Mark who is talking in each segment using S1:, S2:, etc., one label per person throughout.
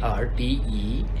S1: ARTEMIS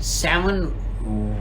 S1: 7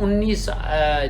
S1: 19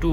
S1: 2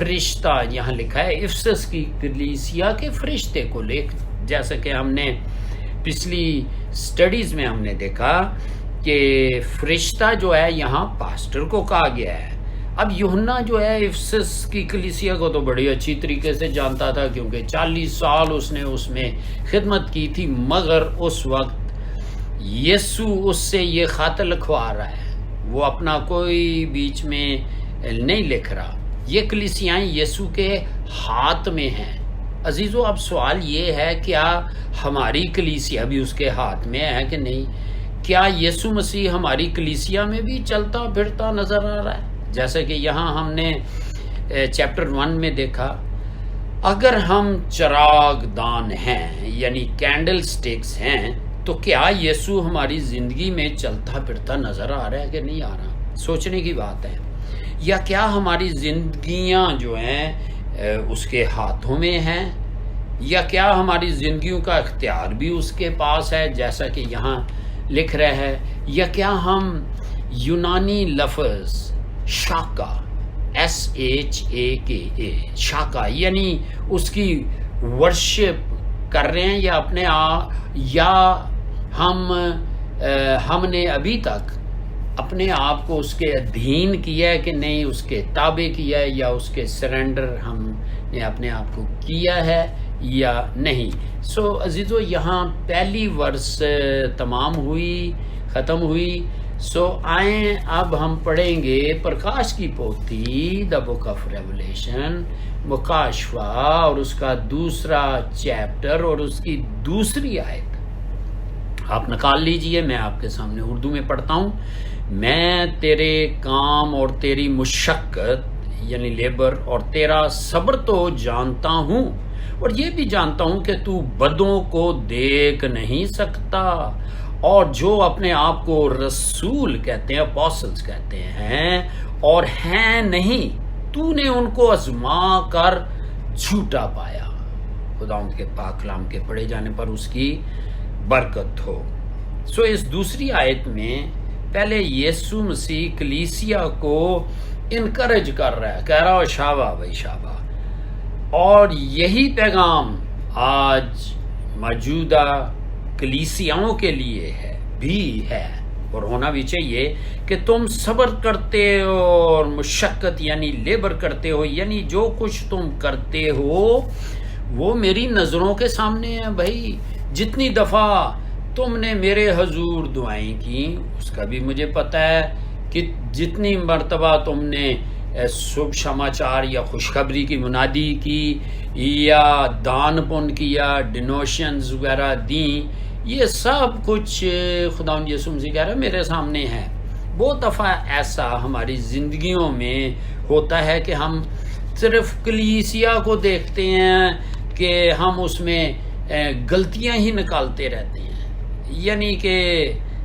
S1: فرشتہ یہاں لکھا ہے افسس کی کلیسیا کے فرشتے کو جیسا کہ ہم نے پچھلی سٹڈیز میں ہم نے دیکھا کہ فرشتہ جو ہے یہاں پاسٹر کو کہا گیا ہے. اب یوحنا جو ہے افسس کی کلیسیا کو تو بڑی اچھی طریقے سے جانتا تھا کیونکہ 40 سال اس نے اس میں خدمت کی تھی، مگر اس وقت یسو اس سے یہ خط لکھوا رہا ہے، وہ اپنا کوئی بیچ میں نہیں لکھ رہا. یہ کلیسیاں یسو کے ہاتھ میں ہیں. عزیزو اب سوال یہ ہے کیا ہماری کلیسیا بھی اس کے ہاتھ میں ہے کہ نہیں؟ کیا یسوع مسیح ہماری کلیسیا میں بھی چلتا پھرتا نظر آ رہا ہے؟ جیسا کہ یہاں ہم نے چیپٹر 1 میں دیکھا، اگر ہم چراغ دان ہیں یعنی کینڈل سٹکس ہیں تو کیا یسوع ہماری زندگی میں چلتا پھرتا نظر آ رہا ہے کہ نہیں آ رہا؟ سوچنے کی بات ہے. یا کیا ہماری زندگیاں جو ہیں اس کے ہاتھوں میں ہیں، یا کیا ہماری زندگیوں کا اختیار بھی اس کے پاس ہے جیسا کہ یہاں لکھ رہا ہے؟ یا کیا ہم یونانی لفظ شاکا SHAKA شاکا یعنی اس کی ورشپ کر رہے ہیں یا اپنے یا ہم نے ابھی تک اپنے آپ کو اس کے ادھین کیا ہے کہ نہیں، اس کے تابع کیا ہے، یا اس کے سرنڈر ہم نے اپنے آپ کو کیا ہے یا نہیں. سو عزیزو یہاں پہلی ورس ختم ہوئی. سو آئیں اب ہم پڑھیں گے پرکاش کی پوتھی دا بک آف ریولیشن مکاشفہ اور اس کا دوسرا چیپٹر اور اس کی دوسری آیت. آپ نکال لیجئے، میں آپ کے سامنے اردو میں پڑھتا ہوں. میں تیرے کام اور تیری مشقت یعنی لیبر اور تیرا صبر تو جانتا ہوں، اور یہ بھی جانتا ہوں کہ تو بدوں کو دیکھ نہیں سکتا، اور جو اپنے آپ کو رسول کہتے ہیں، اپوسلز کہتے ہیں اور ہیں نہیں، تو نے ان کو آزما کر جھوٹا پایا. خداوند کے پاک کلام کے پڑھے جانے پر اس کی برکت ہو. سو اس دوسری آیت میں پہلے یسوع مسیح کلیسیا کو انکریج کر رہا ہے، کہہ رہا ہو شاباش بھائی شاباش. اور یہی پیغام آج موجودہ کلیسیاؤں کے لیے بھی ہے اور ہونا بھی چاہیے کہ تم صبر کرتے ہو اور مشقت یعنی لیبر کرتے ہو، یعنی جو کچھ تم کرتے ہو وہ میری نظروں کے سامنے ہے. بھائی جتنی دفعہ تم نے میرے حضور دعائیں کی اس کا بھی مجھے پتہ ہے کہ جتنی مرتبہ تم نے شبھ سماچار یا خوشخبری کی منادی کی یا دان پن کیا، ڈونیشنز وغیرہ دیں، یہ سب کچھ خداوند یسوع مسیح کہہ رہا ہے میرے سامنے ہے. بہت دفعہ ایسا ہماری زندگیوں میں ہوتا ہے کہ ہم صرف کلیسیا کو دیکھتے ہیں کہ ہم اس میں غلطیاں ہی نکالتے رہتے ہیں، یعنی کہ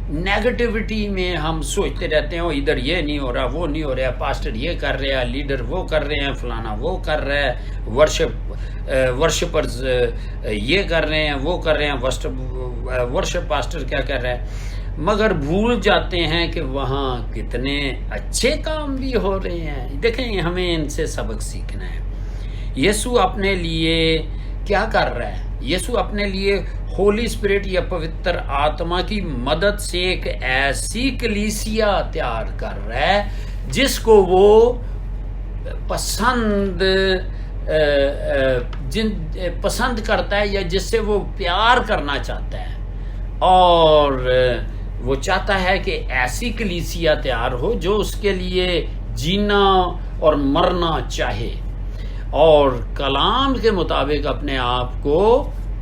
S1: نیگیٹیوٹی میں ہم سوچتے رہتے ہیں ادھر یہ نہیں ہو رہا، وہ نہیں ہو رہا، پاسٹر یہ کر رہا ہے، لیڈر وہ کر رہے ہیں، فلانا وہ کر رہا ہے، ورشپرز یہ کر رہے ہیں، وہ کر رہے ہیں، ورشپ پاسٹر کیا کر رہا ہے، مگر بھول جاتے ہیں کہ وہاں کتنے اچھے کام بھی ہو رہے ہیں. دیکھیں ہمیں ان سے سبق سیکھنا ہے. یسوع اپنے لیے کیا کر رہا ہے؟ یسوع اپنے لیے ہولی اسپرٹ یا پوتر آتما کی مدد سے ایک ایسی کلیسیا تیار کر رہا ہے جس کو وہ پسند کرتا ہے یا جس سے وہ پیار کرنا چاہتا ہے، اور وہ چاہتا ہے کہ ایسی کلیسیا تیار ہو جو اس کے لیے جینا اور مرنا چاہے اور کلام کے مطابق اپنے آپ کو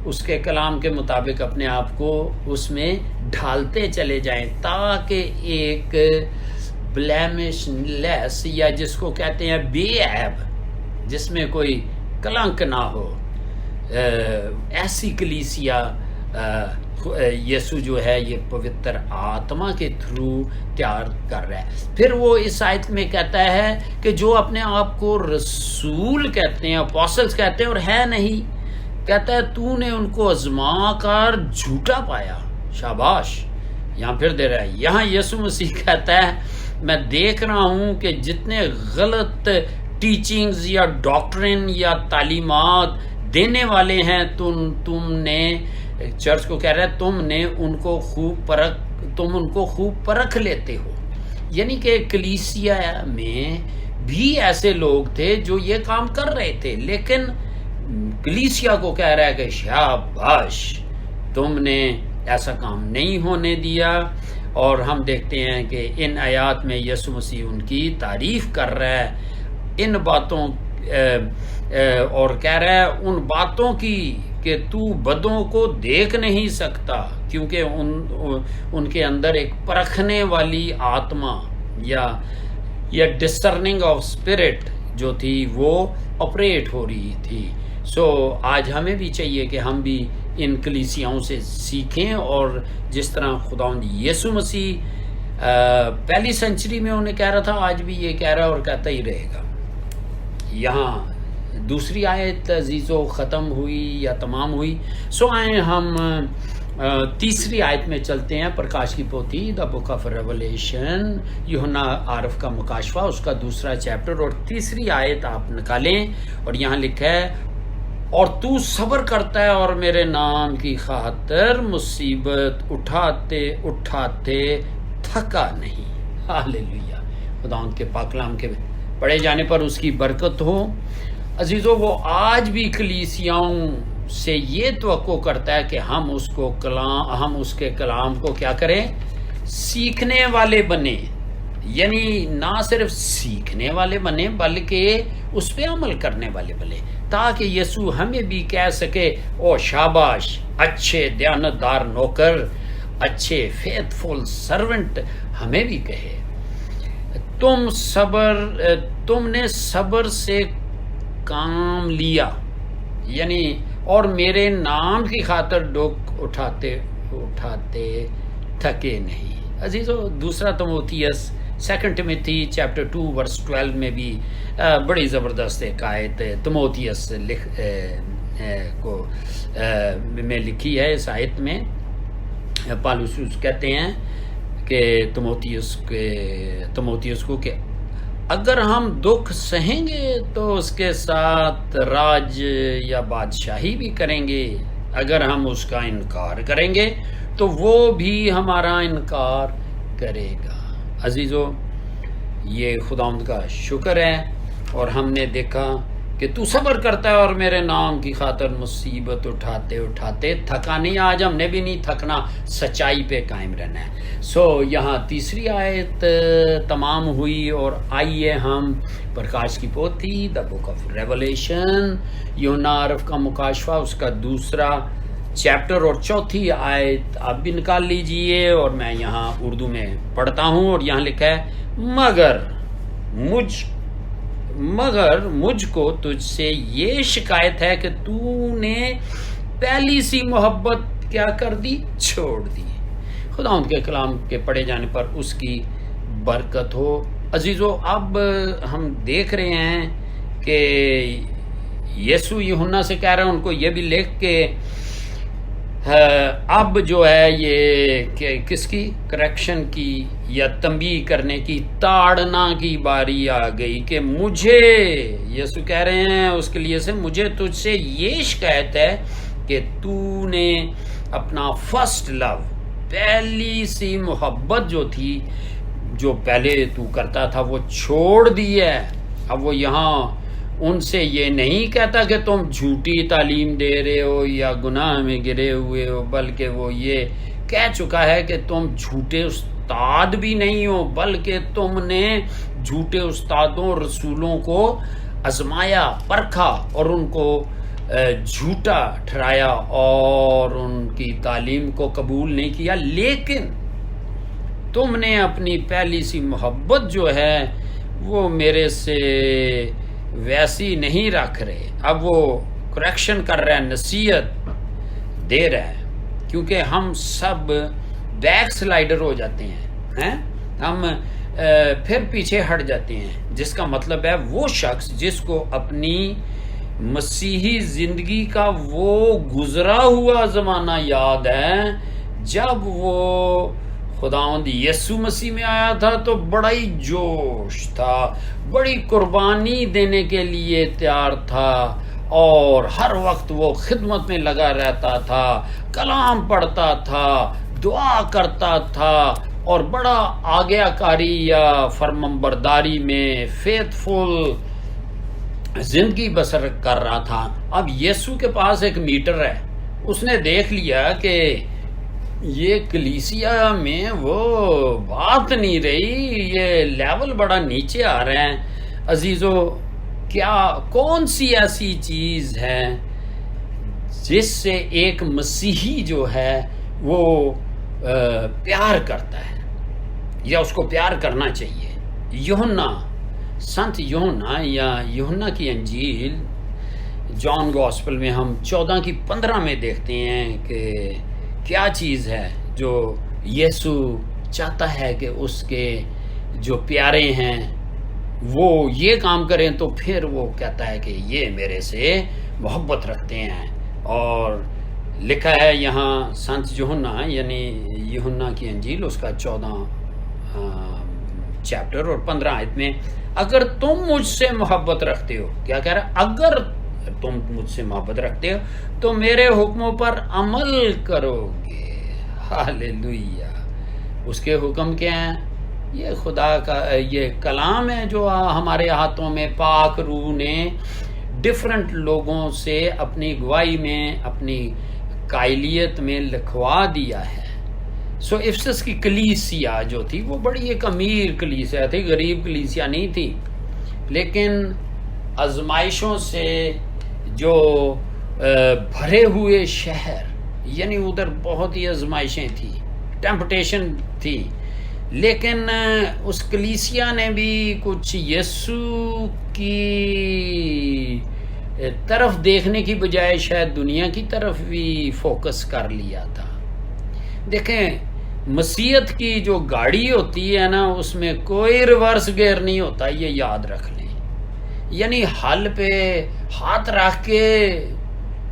S1: اس کے کلام کے مطابق اپنے آپ کو اس میں ڈھالتے چلے جائیں تاکہ ایک بلیمش لیس یا جس کو کہتے ہیں بے عیب، جس میں کوئی کلنک نہ ہو، ایسی کلیسیا یسوع جو ہے یہ پوتر آتما کے تھرو تیار کر رہا ہے. پھر وہ اس آیت میں کہتا ہے کہ جو اپنے آپ کو رسول کہتے ہیں، اپوسلز کہتے ہیں اور ہے نہیں، کہتا ہے تو نے ان کو آزما کر جھوٹا پایا. شاباش. یہاں پھر دے رہا ہے، یہاں یسوع مسیح کہتا ہے میں دیکھ رہا ہوں کہ جتنے غلط ٹیچنگز یا ڈاکٹرن یا تعلیمات دینے والے ہیں، تم نے چرچ کو کہہ رہا ہے تم ان کو خوب پرکھ لیتے ہو. یعنی کہ کلیسیا میں بھی ایسے لوگ تھے جو یہ کام کر رہے تھے، لیکن کلیسیا کو کہہ رہا ہے کہ شاباش، تم نے ایسا کام نہیں ہونے دیا. اور ہم دیکھتے ہیں کہ ان آیات میں یسوع مسیح ان کی تعریف کر رہا ہے ان باتوں اور کہہ رہا ہے ان باتوں کی کہ تو بدوں کو دیکھ نہیں سکتا، کیونکہ ان کے اندر ایک پرکھنے والی آتما یا ڈسرننگ آف اسپرٹ جو تھی وہ آپریٹ ہو رہی تھی. سو آج ہمیں بھی چاہیے کہ ہم بھی ان کلیسیاؤں سے سیکھیں، اور جس طرح خداوند یسوع مسیح پہلی سنچری میں انہیں کہہ رہا تھا، آج بھی یہ کہہ رہا اور کہتا ہی رہے گا. یہاں دوسری آیت عزیزو ختم ہوئی یا تمام ہوئی. سو آئیں ہم تیسری آیت میں چلتے ہیں. پرکاش کی پوتھی دا بک آف ریولیشن، یوحنا عارف کا مکاشفہ، اس کا دوسرا چیپٹر اور تیسری آیت آپ نکالیں، اور یہاں لکھا ہے اور تو صبر کرتا ہے اور میرے نام کی خاطر مصیبت اٹھاتے اٹھاتے تھکا نہیں. ہاللیلویہ. خداوند کے پاک کلام کے پڑھے جانے پر اس کی برکت ہو. عزیزو وہ آج بھی کلیسیاؤں سے یہ توقع کرتا ہے کہ ہم اس کے کلام کو کیا کریں؟ سیکھنے والے بنیں. یعنی نہ صرف سیکھنے والے بنیں بلکہ اس پہ عمل کرنے والے بنیں، تاکہ یسوع ہمیں بھی کہہ سکے او شاباش، اچھے دیانتدار نوکر، اچھے فیتھفل سرونٹ، ہمیں بھی کہے تم نے صبر سے کام لیا، یعنی اور میرے نام کی خاطر ڈوک اٹھاتے اٹھاتے تھکے نہیں. عزیزو دوسرا تموتھیوس سیکنڈ ٹیموتھی چیپٹر 2 ورس 12 میں بھی بڑی زبردست ایک آیت تموتھیوس کو میں لکھی ہے. اس آیت میں پالوس کہتے ہیں کہ تموتھیوس کو کہ اگر ہم دکھ سہیں گے تو اس کے ساتھ راج یا بادشاہی بھی کریں گے، اگر ہم اس کا انکار کریں گے تو وہ بھی ہمارا انکار کرے گا. عزیزو یہ خداوند کا شکر ہے، اور ہم نے دیکھا کہ تو صبر کرتا ہے اور میرے نام کی خاطر مصیبت اٹھاتے اٹھاتے تھکا نہیں. آج ہم نے بھی نہیں تھکنا، سچائی پہ قائم رہنا ہے. سو یہاں تیسری آیت تمام ہوئی، اور آئیے ہم پرکاش کی پوتھی دا بک آف ریولیشن، یوحنا عارف کا مکاشفہ، اس کا دوسرا چیپٹر اور چوتھی آیت آپ بھی نکال لیجئے، اور میں یہاں اردو میں پڑھتا ہوں. اور یہاں لکھا ہے مگر مجھ کو تجھ سے یہ شکایت ہے کہ تو نے پہلی سی محبت کیا کر دی؟ چھوڑ دی. خداوند کے کلام کے پڑھے جانے پر اس کی برکت ہو. عزیزو اب ہم دیکھ رہے ہیں کہ یسوع یوحنا سے کہہ رہے ہیں ان کو یہ بھی لکھ کے اب جو ہے یہ کہ کس کی کریکشن کی یا تنبیہ کرنے کی، تاڑنا کی باری آ گئی کہ مجھے، یسوع کہہ رہے ہیں اس کے لیے سے مجھے تجھ سے یہ شکایت ہے کہ تو نے اپنا فرسٹ لو، پہلی سی محبت جو تھی، جو پہلے تو کرتا تھا وہ چھوڑ دی ہے. اب وہ یہاں ان سے یہ نہیں کہتا کہ تم جھوٹی تعلیم دے رہے ہو یا گناہ میں گرے ہوئے ہو، بلکہ وہ یہ کہہ چکا ہے کہ تم جھوٹے استاد بھی نہیں ہو، بلکہ تم نے جھوٹے استادوں اور رسولوں کو آزمایا، پرکھا اور ان کو جھوٹا ٹھہرایا اور ان کی تعلیم کو قبول نہیں کیا. لیکن تم نے اپنی پہلی سی محبت جو ہے وہ میرے سے ویسی نہیں رکھ رہے. اب وہ کریکشن کر رہا ہے، نصیحت دے رہا ہے، کیونکہ ہم سب بیک سلائیڈر ہو جاتے ہیں، ہم پھر پیچھے ہٹ جاتے ہیں، جس کا مطلب ہے وہ شخص جس کو اپنی مسیحی زندگی کا وہ گزرا ہوا زمانہ یاد ہے جب وہ خداوند یسوع مسیح میں آیا تھا تو بڑا ہی جوش تھا، بڑی قربانی دینے کے لیے تیار تھا، اور ہر وقت وہ خدمت میں لگا رہتا تھا، کلام پڑھتا تھا، دعا کرتا تھا، اور بڑا آگیا کاری یا فرمانبرداری میں فیتھفل زندگی بسر کر رہا تھا۔ اب یسوع کے پاس ایک میٹر ہے، اس نے دیکھ لیا کہ یہ کلیسیا میں وہ بات نہیں رہی، یہ لیول بڑا نیچے آ رہے ہیں۔ عزیزو، کون سی ایسی چیز ہے جس سے ایک مسیحی جو ہے وہ پیار کرتا ہے یا اس کو پیار کرنا چاہیے؟ یوحنا، سنت یوحنا یا یوحنا کی انجیل جان گاسپل میں ہم 14:15 میں دیکھتے ہیں کہ کیا چیز ہے جو یسوع چاہتا ہے کہ اس کے جو پیارے ہیں وہ یہ کام کریں، تو پھر وہ کہتا ہے کہ یہ میرے سے محبت رکھتے ہیں۔ اور لکھا ہے یہاں سنت یوحنا یعنی یوحنا کی انجیل اس کا 14 چیپٹر اور 15 آیت میں، اگر تم مجھ سے محبت رکھتے ہو، کیا کہہ رہا ہے؟ اگر تم مجھ سے محبت رکھتے ہو تو میرے حکموں پر عمل کرو گے۔ ہاللیلویہ! اس کے حکم کیا ہیں؟ یہ خدا کا یہ کلام ہے جو ہمارے ہاتھوں میں پاک روح نے ڈیفرنٹ لوگوں سے اپنی گواہی میں، اپنی قائلیت میں لکھوا دیا ہے۔ سو افسس کی کلیسیا جو تھی وہ بڑی ایک امیر کلیسیا تھی، غریب کلیسیا نہیں تھی، لیکن آزمائشوں سے جو بھرے ہوئے شہر، یعنی ادھر بہت ہی آزمائشیں تھی، ٹیمپٹیشن تھی، لیکن اس کلیسیا نے بھی کچھ یسوع کی طرف دیکھنے کی بجائے شاید دنیا کی طرف بھی فوکس کر لیا تھا۔ دیکھیں، مسیحیت کی جو گاڑی ہوتی ہے نا، اس میں کوئی ریورس گیئر نہیں ہوتا، یہ یاد رکھ لیں۔ یعنی حل پہ ہاتھ رکھ کے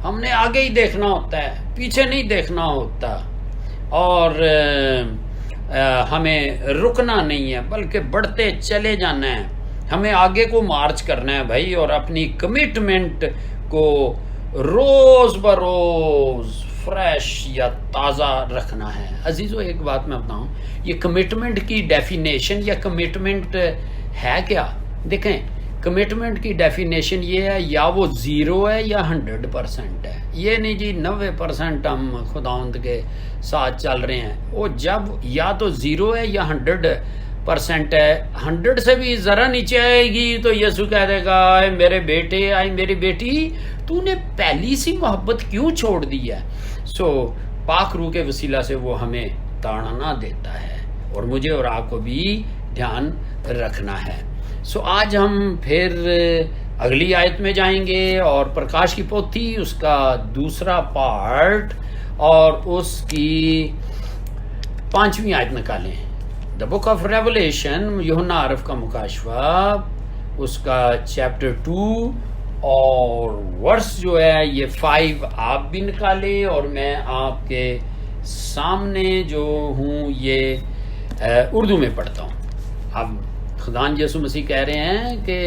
S1: ہم نے آگے ہی دیکھنا ہوتا ہے، پیچھے نہیں دیکھنا ہوتا، اور ہمیں رکنا نہیں ہے بلکہ بڑھتے چلے جانا ہے۔ ہمیں آگے کو مارچ کرنا ہے بھائی، اور اپنی کمٹمنٹ کو روز بروز فریش یا تازہ رکھنا ہے۔ عزیزو، ایک بات میں بتاؤں، یہ کمٹمنٹ کی ڈیفینیشن یا کمٹمنٹ ہے کیا؟ دیکھیں، کمٹمنٹ کی ڈیفینیشن یہ ہے، یا وہ 0 ہے یا 100% ہے۔ یہ نہیں جی 90% ہم خداوند کے ساتھ چل رہے ہیں۔ وہ جب یا تو 0 ہے یا 100% ہے، 100 سے بھی ذرا نیچے آئے گی تو یسوع کہہ دے گا، اے میرے بیٹے، اے میری بیٹی، تو نے پہلی سی محبت کیوں چھوڑ دی ہے؟ سو پاک روح کے وسیلہ سے وہ ہمیں تاڑنا دیتا ہے، اور مجھے اور آپ کو بھی دھیان رکھنا ہے۔ سو آج ہم پھر اگلی آیت میں جائیں گے، اور پرکاش کی پوتھی اس کا دوسرا پارٹ اور اس کی 5ویں آیت نکالیں۔ دا بک آف ریولیشن، یوحنا عرف کا مکاشفہ، اس کا چیپٹر 2 اور ورس جو ہے یہ 5 آپ بھی نکالیں، اور میں آپ کے سامنے جو ہوں یہ اردو میں پڑھتا ہوں۔ اب خداوند یسوع مسیح کہہ رہے ہیں کہ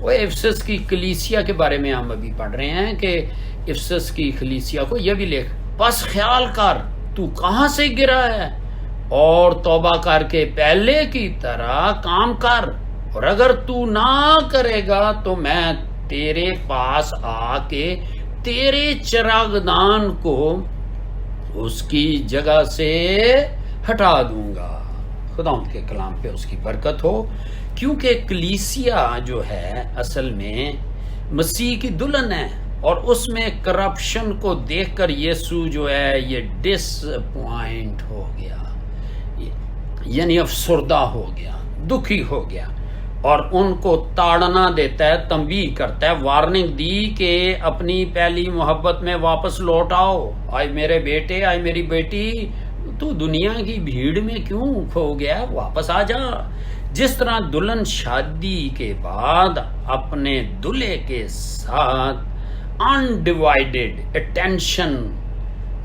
S1: وہ افسس کی کلیسیا کے بارے میں ہم ابھی پڑھ رہے ہیں کہ افسس کی کلیسیا کو یہ بھی لکھ، بس خیال کر تو کہاں سے گرا ہے، اور توبہ کر کے پہلے کی طرح کام کر، اور اگر تو نہ کرے گا تو میں تیرے پاس آ کے تیرے چراغدان کو اس کی جگہ سے ہٹا دوں گا۔ خداوند کے کلام پہ اس کی برکت ہو، کیونکہ کلیسیا جو ہے اصل میں مسیح کی دلہن ہے، اور اس میں کرپشن کو دیکھ کر یسوع جو ہے یہ ڈس پوائنٹ ہو گیا، یعنی افسردہ ہو گیا، دکھی ہو گیا، اور ان کو تاڑنا دیتا ہے، تنبیہ کرتا ہے، وارننگ دی کہ اپنی پہلی محبت میں واپس لوٹ آؤ۔ آئے میرے بیٹے، آئے میری بیٹی، تو دنیا کی بھیڑ میں کیوں کھو گیا؟ واپس آ جا۔ جس طرح دلہن شادی کے بعد اپنے دلہے کے ساتھ انڈیوائیڈڈ اٹینشن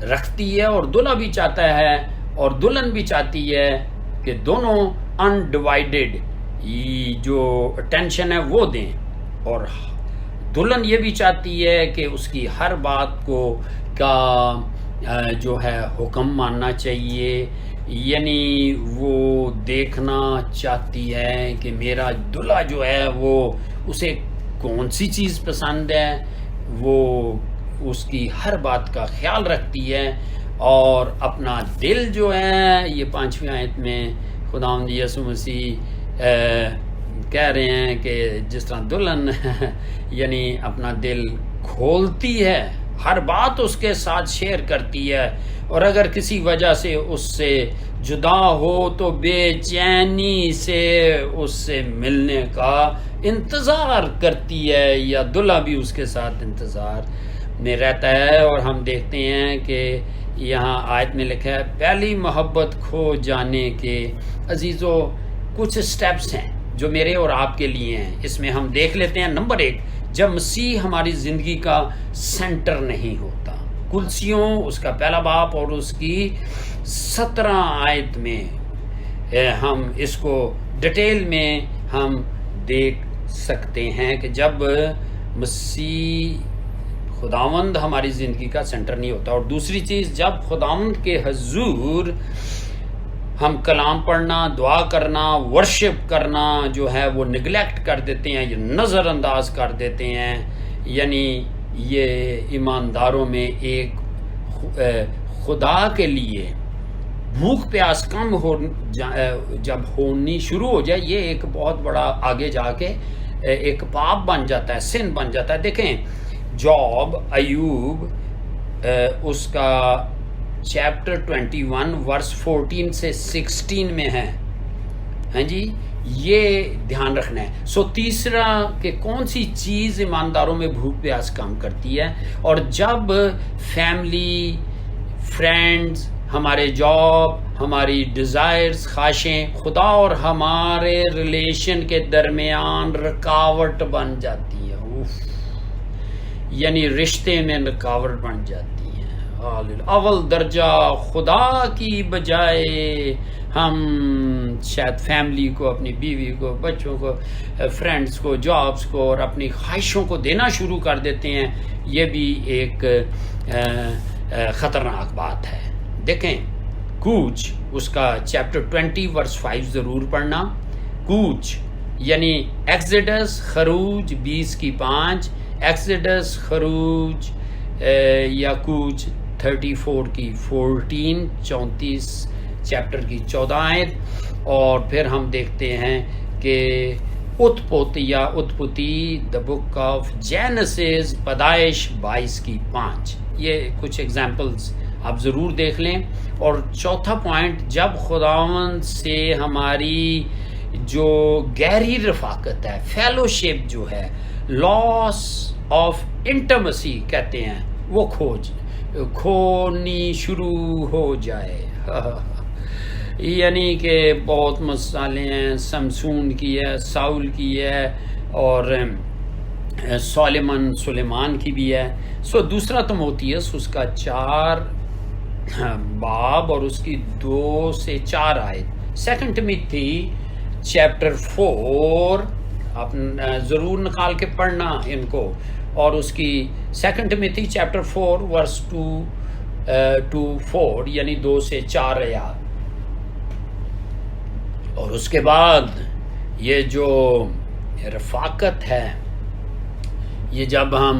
S1: رکھتی ہے، اور دلہا بھی چاہتا ہے اور دلہن بھی چاہتی ہے کہ دونوں انڈیوائیڈڈ جو اٹینشن ہے وہ دیں، اور دلہن یہ بھی چاہتی ہے کہ اس کی ہر بات کو کا جو ہے حکم ماننا چاہیے، یعنی وہ دیکھنا چاہتی ہے کہ میرا دلہا جو ہے وہ اسے کون سی چیز پسند ہے، وہ اس کی ہر بات کا خیال رکھتی ہے، اور اپنا دل جو ہے، یہ 5ویں آیت میں خداوند یسوع مسیح کہہ رہے ہیں کہ جس طرح دلہن یعنی اپنا دل کھولتی ہے، ہر بات اس کے ساتھ شیئر کرتی ہے، اور اگر کسی وجہ سے اس سے جدا ہو تو بے چینی سے اس سے ملنے کا انتظار کرتی ہے، یا دلہا بھی اس کے ساتھ انتظار میں رہتا ہے۔ اور ہم دیکھتے ہیں کہ یہاں آیت میں لکھا ہے پہلی محبت کھو جانے کے عزیزو کچھ سٹیپس ہیں جو میرے اور آپ کے لیے ہیں۔ اس میں ہم دیکھ لیتے ہیں، نمبر 1، جب مسیح ہماری زندگی کا سینٹر نہیں ہوتا۔ کلسیوں اس کا پہلا باب اور اس کی 17 آیت میں ہم اس کو ڈیٹیل میں ہم دیکھ سکتے ہیں کہ جب مسیح خداوند ہماری زندگی کا سینٹر نہیں ہوتا۔ اور دوسری چیز، جب خداوند کے حضور ہم کلام پڑھنا، دعا کرنا، ورشپ کرنا جو ہے وہ نگلیکٹ کر دیتے ہیں، یہ نظر انداز کر دیتے ہیں، یعنی یہ ایمانداروں میں ایک خدا کے لیے بھوک پیاس کم جب ہونی شروع ہو جائے، یہ ایک بہت بڑا آگے جا کے ایک پاپ بن جاتا ہے، سن بن جاتا ہے۔ دیکھیں جاب، ایوب، اس کا چیپٹر 21 ورس 14 سے 16 میں ہے، ہاں جی، یہ دھیان رکھنا ہے۔ تیسرا کہ کون سی چیز ایمانداروں میں بھوک پیاس کم کرتی ہے، اور جب فیملی، فرینڈز، ہمارے جاب، ہماری ڈیزائرز، خواہشیں خدا اور ہمارے ریلیشن کے درمیان رکاوٹ بن جاتی ہیں، یعنی رشتے میں رکاوٹ بن جاتی ہیں، اول درجہ خدا کی بجائے ہم شاید فیملی کو، اپنی بیوی کو، بچوں کو، فرینڈز کو، جابز کو اور اپنی خواہشوں کو دینا شروع کر دیتے ہیں۔ یہ بھی ایک خطرناک بات ہے۔ دیکھیں کوچ، اس کا چیپٹر 20 ورس 5 ضرور پڑھنا۔ کوچ یعنی ایکسڈس، خروج 20:5، ایکسڈس، خروج یا کوچ 34 کی 14، 34 چیپٹر کی 14 آیت۔ اور پھر ہم دیکھتے ہیں کہ اتپوتی یا اتپتی، دا بک آف جینسس، پیدائش 22:5۔ یہ کچھ ایگزامپلز آپ ضرور دیکھ لیں۔ اور چوتھا پوائنٹ، جب خداوند سے ہماری جو گہری رفاقت ہے، فیلوشپ جو ہے، لاس آف انٹیمیسی کہتے ہیں، وہ کھونی شروع ہو جائے، یعنی کہ بہت مثالیں ہیں، سمسون کی ہے، ساؤل کی ہے، اور سلیمان کی بھی ہے۔ دوسرا تموتھیوس اس کا 4 باب اور اس کی 2 سے 4 آیت۔ 2 ٹیموتھی چیپٹر 4 آپ ضرور نکال کے پڑھنا ان کو، اور اس کی 2 ٹیموتھی چیپٹر 4 ورس 2 to 4 یعنی 2 سے 4 آیات۔ اور اس کے بعد یہ جو رفاقت ہے، یہ جب ہم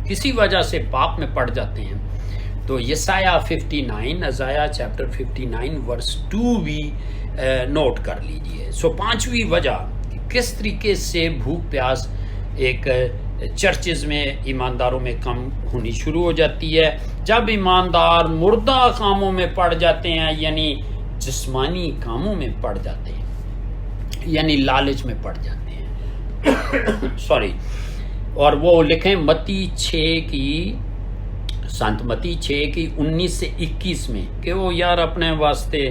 S1: کسی وجہ سے پاپ میں پڑ جاتے ہیں تو یسایہ 59، ازایہ چیپٹر 59 ورس 2 بھی نوٹ کر لیجئے۔ 5ویں وجہ کس طریقے سے بھوک پیاس ایک چرچز میں ایمانداروں میں کم ہونی شروع ہو جاتی ہے، جب ایماندار مردہ کاموں میں پڑ جاتے ہیں، یعنی جسمانی کاموں میں پڑ جاتے ہیں، یعنی لالچ میں پڑ جاتے ہیں سوری۔ اور وہ لکھیں متی 6 کی 19 سے 21 میں کہ وہ یار اپنے واسطے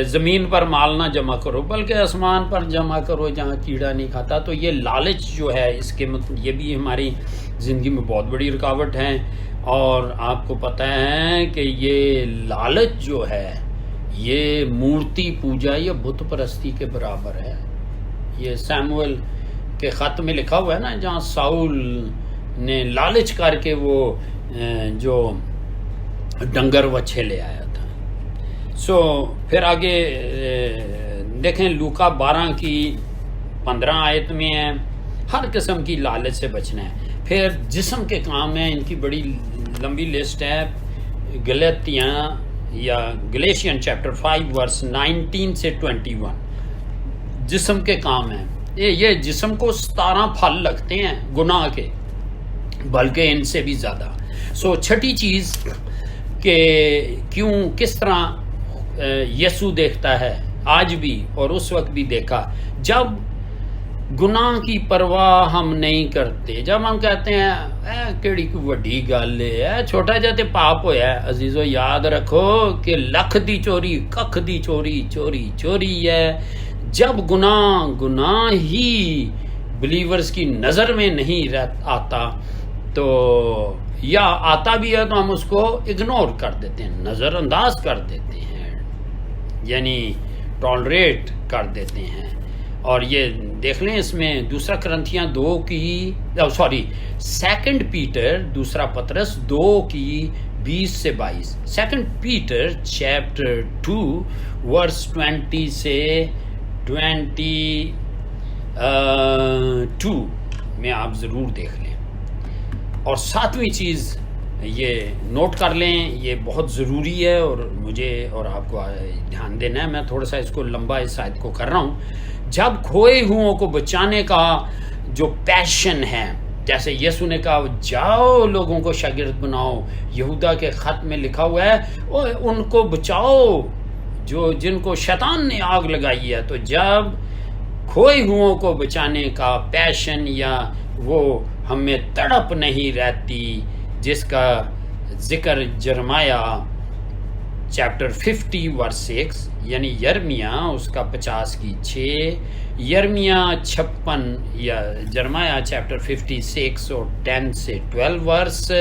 S1: زمین پر مال نہ جمع کرو بلکہ آسمان پر جمع کرو جہاں کیڑا نہیں کھاتا. تو یہ لالچ جو ہے اس کے یہ بھی ہماری زندگی میں بہت بڑی رکاوٹ ہے. اور آپ کو پتہ ہے کہ یہ لالچ جو ہے یہ مورتی پوجا یا بت پرستی کے برابر ہے. یہ سیموئل کے خط میں لکھا ہوا ہے نا, جہاں ساؤل نے لالچ کر کے وہ جو ڈنگر وچھے لے آیا تھا. پھر آگے دیکھیں لوکا 12 کی 15 آیت میں ہے ہر قسم کی لالچ سے بچنا ہے. پھر جسم کے کام ہیں, ان کی بڑی لمبی لسٹ ہے. گلتیاں یا گلیشین چیپٹر 5 ورس 19 سے 21 جسم کے کام ہیں. یہ جسم کو 17 پھل لگتے ہیں گناہ کے, بلکہ ان سے بھی زیادہ. چھٹی چیز کہ کس طرح یسوع دیکھتا ہے آج بھی اور اس وقت بھی دیکھا, جب گناہ کی پرواہ ہم نہیں کرتے, جب ہم کہتے ہیں کیڑی کوئی وڈی گل ہے, چھوٹا جاتے پاپ ہویا ہے. عزیزو یاد رکھو کہ لکھ دی چوری ککھ دی چوری چوری چوری ہے. جب گناہ ہی بلیورز کی نظر میں نہیں آتا تو, یا آتا بھی ہے تو ہم اس کو اگنور کر دیتے ہیں, نظر انداز کر دیتے ہیں, یعنی ٹالریٹ کر دیتے ہیں. اور یہ دیکھ لیں اس میں دوسرا کرنتھیاں 2 کی سیکنڈ پیٹر دوسرا پطرس 2 کی 20 سے 22. سیکنڈ پیٹر چیپٹر 2 ورس 20 سے 22 میں آپ ضرور دیکھ لیں. اور 7ویں چیز یہ نوٹ کر لیں, یہ بہت ضروری ہے اور مجھے اور آپ کو دھیان دینا ہے. میں تھوڑا سا اس کو لمبا اس آیت کو کر رہا ہوں. جب کھوئے ہوئوں کو بچانے کا جو پیشن ہے, جیسے یسوع نے کہا جاؤ لوگوں کو شاگرد بناؤ, یہودا کے خط میں لکھا ہوا ہے ان کو بچاؤ جن کو شیطان نے آگ لگائی ہے. تو جب کھوئے ہوئوں کو بچانے کا پیشن یا وہ ہمیں تڑپ نہیں رہتی, جس کا ذکر جرمایا چیپٹر 50 ورس 6 یعنی یرمیہ اس کا 50 کی 6, یرمیہ 56 یا جرمایا چیپٹر 56 اور 10 سے 12 ورس,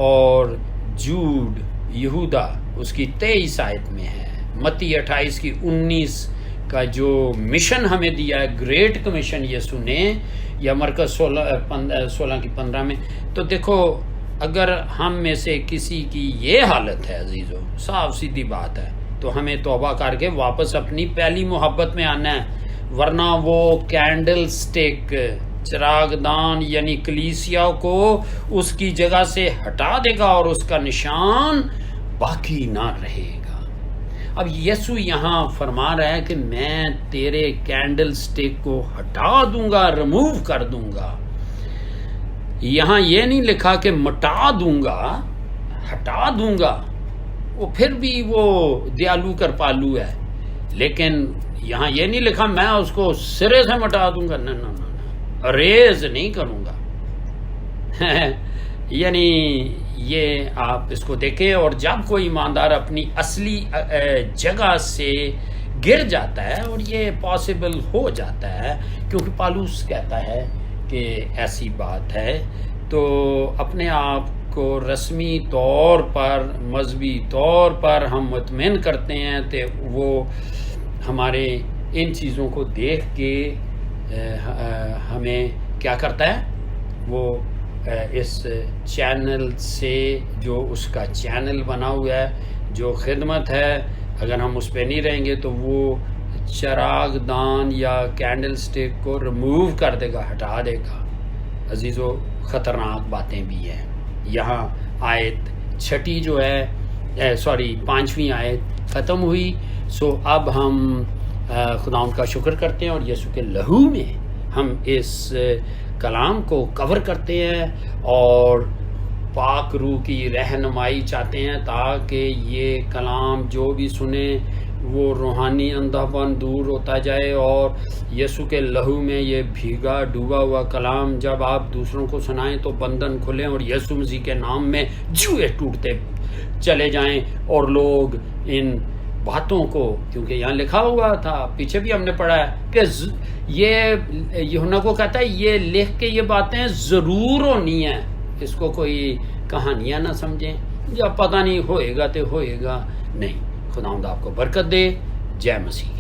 S1: اور جوڈ یہودا اس کی 23 آیت میں ہے. متی 28 کی 19 کا جو مشن ہمیں دیا ہے, گریٹ کمیشن یسوع نے, یا مرکز 16 کی 15 میں. تو دیکھو اگر ہم میں سے کسی کی یہ حالت ہے عزیزو, صاف سیدھی بات ہے, تو ہمیں توبہ کر کے واپس اپنی پہلی محبت میں آنا ہے, ورنہ وہ کینڈل سٹک چراغ دان یعنی کلیسیا کو اس کی جگہ سے ہٹا دے گا اور اس کا نشان باقی نہ رہے گا. اب یسوع یہاں فرما رہا ہے کہ میں تیرے کینڈل سٹک کو ہٹا دوں گا, ریموو کر دوں گا. یہاں یہ نہیں لکھا کہ مٹا دوں گا, ہٹا دوں گا. وہ پھر بھی وہ دیالو کرپالو ہے, لیکن یہاں یہ نہیں لکھا میں اس کو سرے سے مٹا دوں گا. نہ ریز نہیں کروں گا. یعنی یہ آپ اس کو دیکھیں. اور جب کوئی ایماندار اپنی اصلی جگہ سے گر جاتا ہے, اور یہ پاسبل ہو جاتا ہے کیونکہ پالوس کہتا ہے کہ ایسی بات ہے, تو اپنے آپ کو رسمی طور پر مذہبی طور پر ہم مطمئن کرتے ہیں کہ وہ ہمارے ان چیزوں کو دیکھ کے ہمیں کیا کرتا ہے, وہ اس چینل سے جو اس کا چینل بنا ہوا ہے جو خدمت ہے, اگر ہم اس پہ نہیں رہیں گے تو وہ چراغ دان یا کینڈل سٹک کو ریموو کر دے گا, ہٹا دے گا. عزیزو خطرناک باتیں بھی ہیں. یہاں آیت 6 جو ہے 5ویں آیت ختم ہوئی. اب ہم خداوند کا شکر کرتے ہیں اور یسوع کے لہو میں ہم اس کلام کو کور کرتے ہیں اور پاک روح کی رہنمائی چاہتے ہیں تاکہ یہ کلام جو بھی سنیں وہ روحانی اندھا پن دور ہوتا جائے, اور یسوع کے لہو میں یہ بھیگا ڈوبا ہوا کلام جب آپ دوسروں کو سنائیں تو بندھن کھلیں اور یسوع مسیح کے نام میں جوئے ٹوٹتے چلے جائیں, اور لوگ ان باتوں کو، کیونکہ یہاں لکھا ہوا تھا، پیچھے بھی ہم نے پڑھا ہے کہ یہ یوحنا کو کہتا ہے یہ لکھ کے یہ باتیں ضرور ہونی ہیں، اس کو کوئی کہانیاں نہ سمجھیں یا پتہ نہیں ہوئے گا تو ہوئے گا نہیں۔ خداوند آپ کو برکت دے۔ جے مسیح۔